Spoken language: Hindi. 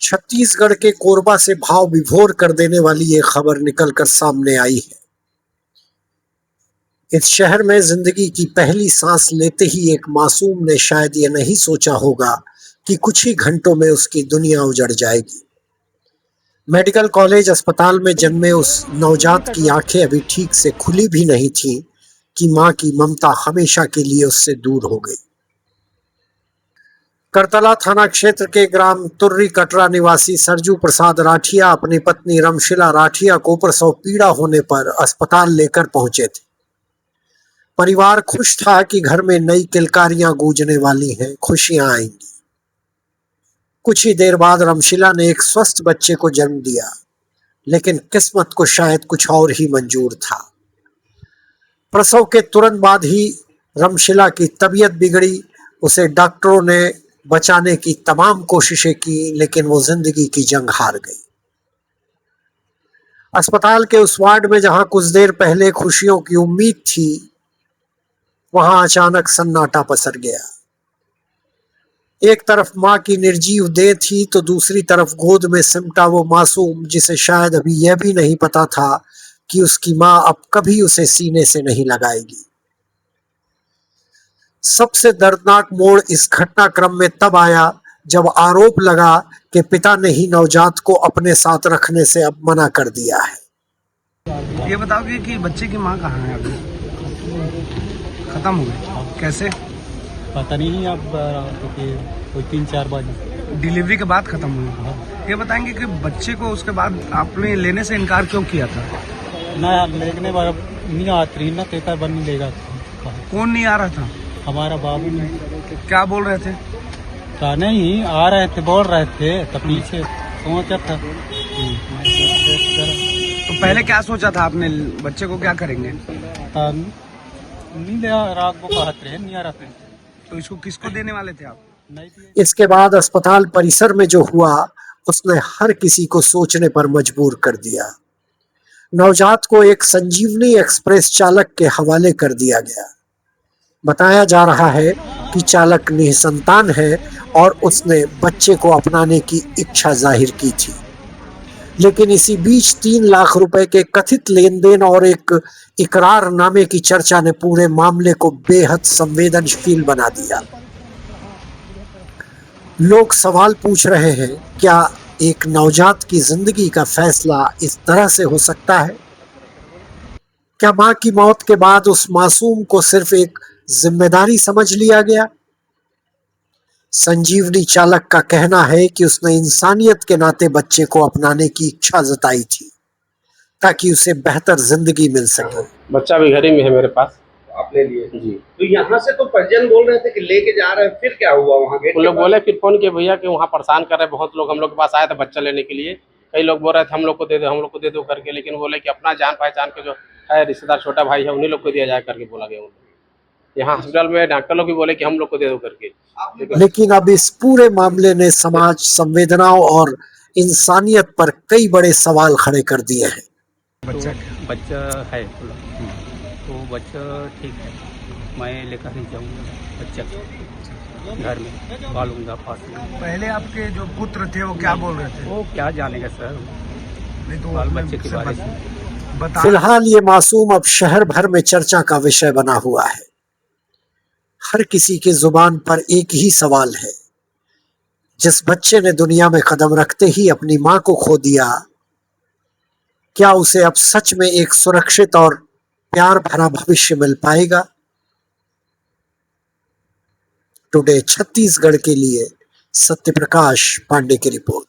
छत्तीसगढ़ के कोरबा से भाव विभोर कर देने वाली ये खबर निकलकर सामने आई है। इस शहर में जिंदगी की पहली सांस लेते ही एक मासूम ने शायद ये नहीं सोचा होगा कि कुछ ही घंटों में उसकी दुनिया उजड़ जाएगी। मेडिकल कॉलेज अस्पताल में जन्मे उस नवजात की आंखें अभी ठीक से खुली भी नहीं थीं कि मां की ममता हमेशा के लिए उससे दूर हो गई। करतला थाना क्षेत्र के ग्राम तुर्री कटरा निवासी सरजू प्रसाद राठिया अपनी पत्नी रमशिला राठिया को प्रसव पीड़ा होने पर अस्पताल लेकर पहुंचे थे। परिवार खुश था कि घर में नई किलकारियां गूंजने वाली हैं, खुशियां आएंगी। कुछ ही देर बाद रमशिला ने एक स्वस्थ बच्चे को जन्म दिया, लेकिन किस्मत को शायद कुछ और ही मंजूर था। प्रसव के तुरंत बाद ही रमशिला की तबीयत बिगड़ी। उसे डॉक्टरों ने बचाने की तमाम कोशिशें की, लेकिन वो जिंदगी की जंग हार गई। अस्पताल के उस वार्ड में जहां कुछ देर पहले खुशियों की उम्मीद थी, वहां अचानक सन्नाटा पसर गया। एक तरफ मां की निर्जीव देह थी, तो दूसरी तरफ गोद में सिमटा वो मासूम, जिसे शायद अभी यह भी नहीं पता था कि उसकी मां अब कभी उसे सीने से नहीं लगाएगी। सबसे दर्दनाक मोड़ इस घटनाक्रम में तब आया जब आरोप लगा कि पिता ने ही नवजात को अपने साथ रखने से अब मना कर दिया है। ये बताओगे कि बच्चे की माँ कहाँ है? अभी खत्म हो गई, कैसे पता नहीं। अब कोई 3-4 बजे डिलीवरी के बाद खत्म हुई। ये बताएंगे कि बच्चे को उसके बाद आपने लेने से इनकार क्यों किया था? ना लेने वाला नहीं आती ना, तेता बन नहीं लेगा। कौन नहीं आ रहा था? हमारा बाबू ने। क्या बोल रहे थे? क्या नहीं आ रहे थे, बोल रहे थे, तो पीछे सोचा था। तो पहले क्या सोचा था आपने, बच्चे को क्या करेंगे? नहीं ले रात को कहते रहे, नहीं आ रहे थे। तो इसको किसको देने वाले थे आप? इसके बाद अस्पताल परिसर में जो हुआ, उसने हर किसी को सोचने पर मजबूर कर दिया। नवजात को एक संजीवनी एक्सप्रेस चालक के हवाले कर दिया गया। बताया जा रहा है कि चालक निसंतान है और उसने बच्चे को अपनाने की इच्छा जाहिर की थी। लेकिन इसी बीच 3 लाख रुपए के कथित लेन देन और एक इकरारनामे की चर्चा ने पूरे मामले को बेहद संवेदनशील बना दिया। लोग सवाल पूछ रहे हैं, क्या एक नवजात की जिंदगी का फैसला इस तरह से हो सकता है? क्या मां की मौत के बाद उस मासूम को सिर्फ एक जिम्मेदारी समझ लिया गया? संजीवनी चालक का कहना है कि उसने इंसानियत के नाते बच्चे को अपनाने की इच्छा जताई थी, ताकि उसे बेहतर जिंदगी मिल सके। बच्चा भी घर ही में है मेरे पास। आपने लिए जी। तो यहाँ से तो परिजन बोल रहे थे कि लेके जा रहे हैं, फिर क्या हुआ वहाँ गेट? उन लोग बोले, फिर फोन किए भैया कि वहाँ परेशान कर रहे हैं बहुत लोग। हम लोग के पास आए थे बच्चा लेने के लिए। कई लोग बोल रहे थे हम लोग को दे दो, हम लोग को दे दो करके, लेकिन बोले कि अपना जान पहचान के जो है रिश्तेदार छोटा भाई है, उन्हीं लोग को दिया जाए करके बोला गया। यहाँ हॉस्पिटल में डॉक्टर लोग भी बोले कि हम लोग को दे दो करके। लेकिन अब इस पूरे मामले ने समाज संवेदनाओं और इंसानियत पर कई बड़े सवाल खड़े कर दिए हैं। बच्चा है तो बच्चा ठीक है, मैं लेकर ही जाऊँगा बच्चा घर में पालूंगा पास में। पहले आपके जो पुत्र थे वो क्या बोल रहे थे? वो क्या जानेगा सर, नहीं तो बाल बच्चे के बारे में बता। फिलहाल ये मासूम अब शहर भर में चर्चा का विषय बना हुआ है। हर किसी की जुबान पर एक ही सवाल है, जिस बच्चे ने दुनिया में कदम रखते ही अपनी मां को खो दिया, क्या उसे अब सच में एक सुरक्षित और प्यार भरा भविष्य मिल पाएगा? टुडे छत्तीसगढ़ के लिए सत्यप्रकाश पांडे की रिपोर्ट।